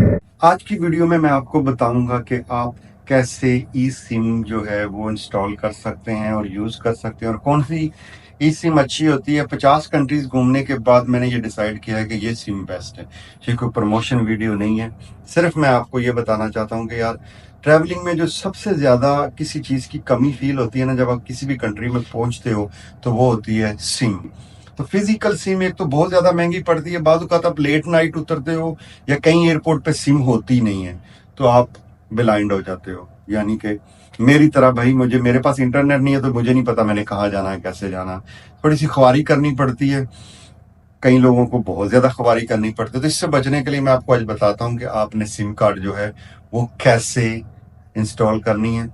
आज की वीडियो में मैं आपको बताऊंगा कि आप कैसे ई सिम जो है वो इंस्टॉल कर सकते हैं और यूज़ कर सकते हैं और कौन सी ई सिम अच्छी होती है। 50 कंट्रीज घूमने के बाद मैंने ये डिसाइड किया है कि ये सिम बेस्ट है। ये कोई प्रमोशन वीडियो नहीं है, सिर्फ मैं आपको ये बताना चाहता हूँ कि यार ट्रैवलिंग में जो सबसे ज़्यादा किसी चीज़ की कमी फील होती है ना, जब आप किसी भी कंट्री में पहुँचते हो, तो वो होती है सिम। तो फिजिकल सिम एक तो बहुत ज्यादा महंगी पड़ती है, बाद आप लेट नाइट उतरते हो या कहीं एयरपोर्ट पे सिम होती नहीं है तो आप ब्लाइंड हो जाते हो। यानी कि मेरी तरह भाई, मेरे पास इंटरनेट नहीं है तो मुझे नहीं पता मैंने कहाँ जाना है, कैसे जाना है। थोड़ी सी ख्वारी करनी पड़ती है, कई लोगों को बहुत ज्यादा ख्वारी करनी पड़ती है। तो इससे बचने के लिए मैं आपको आज बताता हूँ कि आपने सिम कार्ड जो है वो कैसे इंस्टॉल करनी है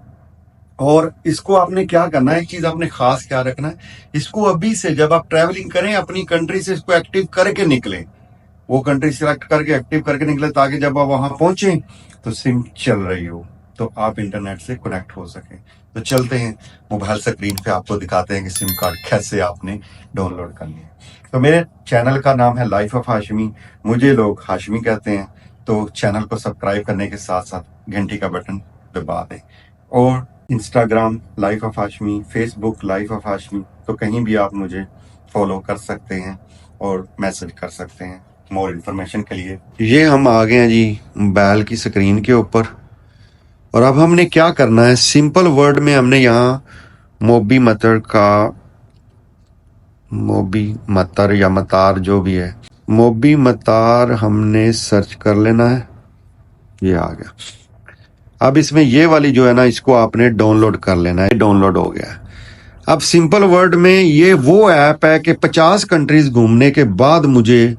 और इसको आपने क्या करना है। एक चीज आपने खास क्या रखना है, इसको अभी से जब आप ट्रैवलिंग करें अपनी कंट्री से इसको एक्टिव करके निकले, वो कंट्री सिलेक्ट करके एक्टिव करके निकले, ताकि जब आप वहां पहुंचे तो सिम चल रही हो, तो आप इंटरनेट से कनेक्ट हो सके। तो चलते हैं मोबाइल स्क्रीन पे, आपको दिखाते हैं कि सिम कार्ड कैसे आपने डाउनलोड करनी है। तो मेरे चैनल का नाम है लाइफ ऑफ हाशमी, मुझे लोग हाशमी कहते हैं। तो चैनल को सब्सक्राइब करने के साथ साथ घंटी का बटन दबा दें। और Instagram life of Hashmi, Facebook life of Hashmi, तो कहीं भी आप मुझे फॉलो कर सकते हैं और मैसेज कर सकते हैं मोर इन्फॉर्मेशन के लिए। ये हम आ गए हैं जी मोबाइल की स्क्रीन के ऊपर, और अब हमने क्या करना है, सिंपल वर्ड में हमने यहाँ मोबी मतर या मतार जो भी है, मोबी मतार हमने सर्च कर लेना है। ये आ गया। अब इसमें ये वाली जो है ना, इसको आपने डाउनलोड कर लेना है। डाउनलोड हो गया। अब सिंपल वर्ड में ये वो ऐप है कि 50 कंट्रीज घूमने के बाद मुझे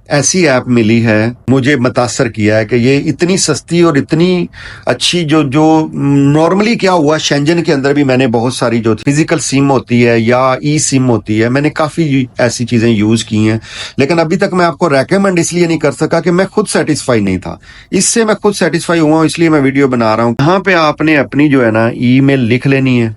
ऐसी ऐप मिली है, मुझे मुतासर किया है कि ये इतनी सस्ती और इतनी अच्छी। जो जो नॉर्मली क्या हुआ, शेंजन के अंदर भी मैंने बहुत सारी जो फिजिकल सिम होती है या ई सिम होती है, मैंने काफ़ी ऐसी चीज़ें यूज़ की हैं, लेकिन अभी तक मैं आपको रेकमेंड इसलिए नहीं कर सका कि मैं खुद सेटिस्फाई नहीं था। इससे मैं खुद सेटिस्फाई हुआ हूँ, इसलिए मैं वीडियो बना रहा हूँ। यहाँ पे आपने अपनी जो है ना ईमेल लिख लेनी है।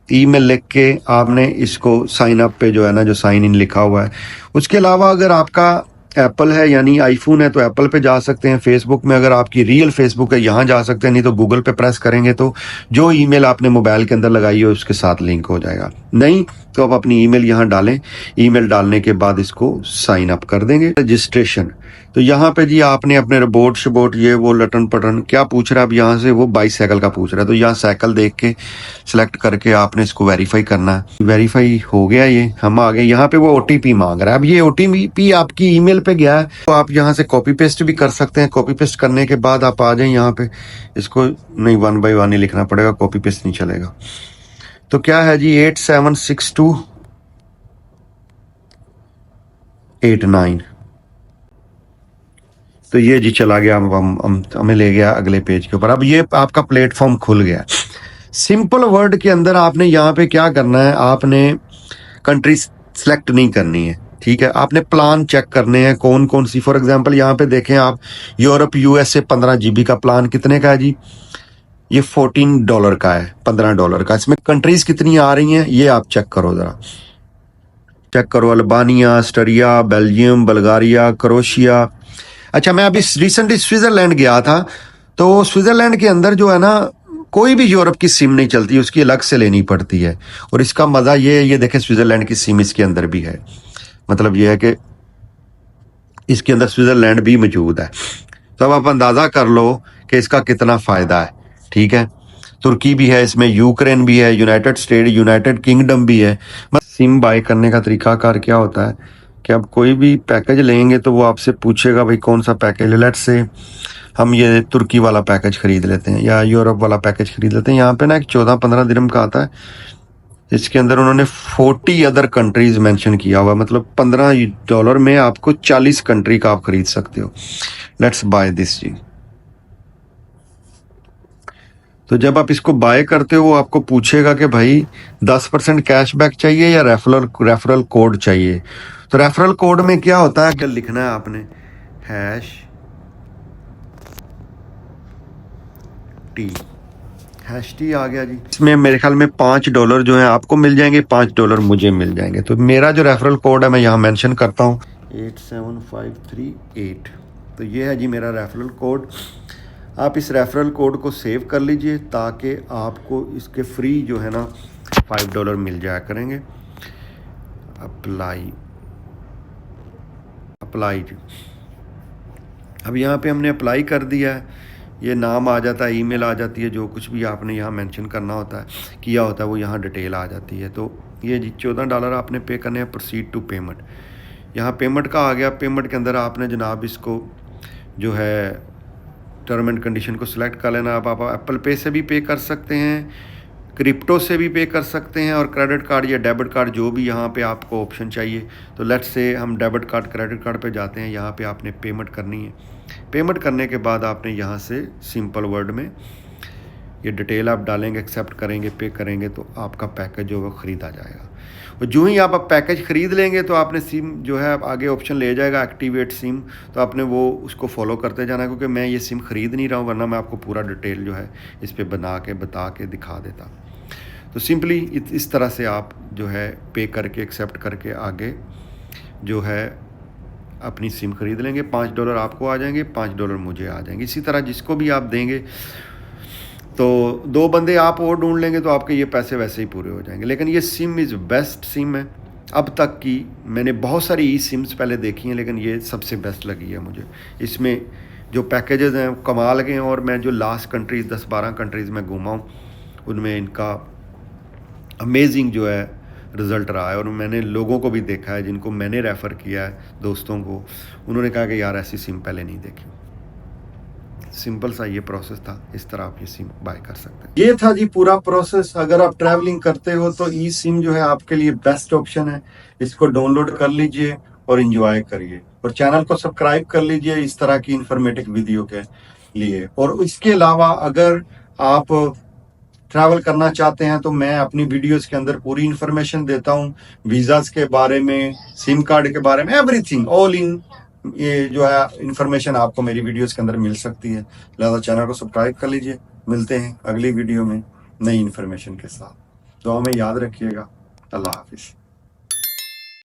ईमेल लिख के आपने इसको साइन अप पे जो है ना, जो साइन इन लिखा हुआ है। उसके अलावा अगर आपका एप्पल है यानी आईफोन है तो एप्पल पे जा सकते हैं। फेसबुक में अगर आपकी रियल फेसबुक है यहाँ जा सकते हैं, नहीं तो गूगल पे प्रेस करेंगे तो जो ईमेल आपने मोबाइल के अंदर लगाई हो उसके साथ लिंक हो जाएगा। नहीं तो आप अपनी ईमेल यहाँ डालें। ईमेल डालने के बाद इसको साइन अप कर देंगे। रजिस्ट्रेशन, तो यहाँ पे जी आपने अपने रिपोर्ट शबोट ये वो लटन पटन क्या पूछ रहा है, अब यहाँ से वो बाईसाइकिल का पूछ रहा है, तो यहाँ साइकिल देख के सिलेक्ट करके आपने इसको वेरीफाई करना है। वेरीफाई हो गया, ये हम आ गए। यहाँ पे वो ओटीपी मांग रहा है। अब ये ओटीपी आपकी ईमेल पे गया है, तो आप यहाँ से कॉपी पेस्ट भी कर सकते हैं। कॉपी पेस्ट करने के बाद आप आ जाए यहाँ पे, इसको नहीं 1 बाय 1 ही लिखना पड़ेगा, कॉपी पेस्ट नहीं चलेगा। तो क्या है जी 876289, तो ये जी चला गया। हमें ले गया अगले पेज के ऊपर। अब ये आपका प्लेटफॉर्म खुल गया। सिंपल वर्ड के अंदर आपने यहाँ पे क्या करना है, आपने कंट्री सेलेक्ट नहीं करनी है, ठीक है। आपने प्लान चेक करने हैं कौन कौन सी। फॉर एग्जांपल यहाँ पे देखें आप, यूरोप यूएसए 15 GB का प्लान कितने का है जी, ये $14 का है, $15 का। इसमें कंट्रीज कितनी आ रही हैं ये आप चेक करो, जरा चेक करो। Albania, Austria, Belgium, Bulgaria, crochet. अच्छा, मैं अभी रिसेंटली स्विट्जरलैंड गया था, तो स्विट्जरलैंड के अंदर जो है ना कोई भी यूरोप की सिम नहीं चलती, उसकी अलग से लेनी पड़ती है। और इसका मजा ये देखें स्विट्जरलैंड की सिम इसके अंदर भी है। मतलब ये है कि इसके अंदर स्विट्जरलैंड भी मौजूद है। तो अब आप अंदाजा कर लो कि इसका कितना फायदा है, ठीक है। तुर्की भी है इसमें, यूक्रेन भी है, यूनाइटेड स्टेट, यूनाइटेड किंगडम भी है। सिम बाय करने का तरीकाकार क्या होता है कि आप कोई भी पैकेज लेंगे तो वो आपसे पूछेगा भाई कौन सा पैकेज। लेट्स से हम ये तुर्की वाला पैकेज खरीद लेते हैं या यूरोप वाला पैकेज खरीद लेते हैं। यहाँ पे ना एक 14-15 दिरहम का आता है, इसके अंदर उन्होंने 40 अदर कंट्रीज मेंशन किया हुआ, मतलब $15 में आपको 40 कंट्री का आप खरीद सकते हो। लेट्स बाय दिस जी। तो जब आप इसको बाय करते हो वो आपको पूछेगा कि भाई 10% कैशबैक चाहिए या रेफरल कोड चाहिए। तो रेफरल कोड में क्या होता है, क्या लिखना है आपने, हैश टी आ गया जी। इसमें मेरे ख्याल में $5 जो है आपको मिल जाएंगे, $5 मुझे मिल जाएंगे। तो मेरा जो रेफरल कोड है मैं यहाँ मेंशन करता हूँ 87538। तो ये है जी मेरा रेफरल कोड। आप इस रेफरल कोड को सेव कर लीजिए ताकि आपको इसके फ्री जो है ना $5 मिल जाया करेंगे। अप्लाई जी, अब यहाँ पे हमने अप्लाई कर दिया है, ये नाम आ जाता है, ईमेल आ जाती है, जो कुछ भी आपने यहाँ मेंशन करना होता है किया होता है वो यहाँ डिटेल आ जाती है। तो ये जी $14 आपने पे करने हैं। प्रोसीड टू पेमेंट, यहाँ पेमेंट का आ गया। पेमेंट के अंदर आपने जनाब इसको जो है टर्म एंड कंडीशन को सिलेक्ट कर लेना। आप एप्पल पे से भी पे कर सकते हैं, क्रिप्टो से भी पे कर सकते हैं, और क्रेडिट कार्ड या डेबिट कार्ड जो भी यहाँ पे आपको ऑप्शन चाहिए। तो लेट्स से हम डेबिट कार्ड क्रेडिट कार्ड पे जाते हैं। यहाँ पे आपने पेमेंट करनी है। पेमेंट करने के बाद आपने यहाँ से सिंपल वर्ड में ये डिटेल आप डालेंगे, एक्सेप्ट करेंगे, पे करेंगे, तो आपका पैकेज जो है ख़रीद आ जाएगा। और जो ही आप पैकेज ख़रीद लेंगे तो आपने सिम जो है आगे ऑप्शन ले जाएगा एक्टिवेट सिम, तो आपने वो उसको फॉलो करते जाना है। क्योंकि मैं ये सिम ख़रीद नहीं रहा हूँ, वरना मैं आपको पूरा डिटेल जो है इस पर बता के दिखा देता। तो सिंपली इस तरह से आप जो है पे करके एक्सेप्ट करके आगे जो है अपनी सिम ख़रीद लेंगे। $5 आपको आ जाएंगे, $5 मुझे आ जाएंगे। इसी तरह जिसको भी आप देंगे तो 2 बंदे आप और ढूंढ लेंगे तो आपके ये पैसे वैसे ही पूरे हो जाएंगे। लेकिन ये सिम इज़ बेस्ट सिम है। अब तक की मैंने बहुत सारी ई सिम्स पहले देखी हैं, लेकिन ये सबसे बेस्ट लगी है मुझे। इसमें जो पैकेजेस हैं कमाल के हैं, और मैं जो लास्ट कंट्रीज़ 10-12 कंट्रीज़ में घूमा हूँ उनमें इनका अमेजिंग जो है रिज़ल्ट रहा है। और मैंने लोगों को भी देखा है जिनको मैंने रेफ़र किया है, दोस्तों को, उन्होंने कहा कि यार ऐसी सिम पहले नहीं देखी। सिंपल सा ये प्रोसेस था, इस तरह आप ये सिम बाय कर सकते हैं। ये था जी पूरा प्रोसेस। अगर आप ट्रैवलिंग करते हो तो ई सिम जो है आपके लिए बेस्ट ऑप्शन है। इसको डाउनलोड कर लीजिए और एंजॉय करिए, और चैनल को सब्सक्राइब कर लीजिए इस तरह की इंफॉर्मेटिव वीडियो के लिए। और इसके अलावा अगर आप ट्रैवल करना चाहते हैं तो मैं अपनी वीडियोस के अंदर पूरी इंफॉर्मेशन देता हूँ, वीज़ास के बारे में, सिम कार्ड के बारे में, एवरीथिंग ऑल इन ये जो है इंफॉर्मेशन आपको मेरी वीडियोस के अंदर मिल सकती है। लिहाजा चैनल को सब्सक्राइब कर लीजिए। मिलते हैं अगली वीडियो में नई इंफॉर्मेशन के साथ। दुआ में याद रखिएगा। अल्लाह हाफिज़।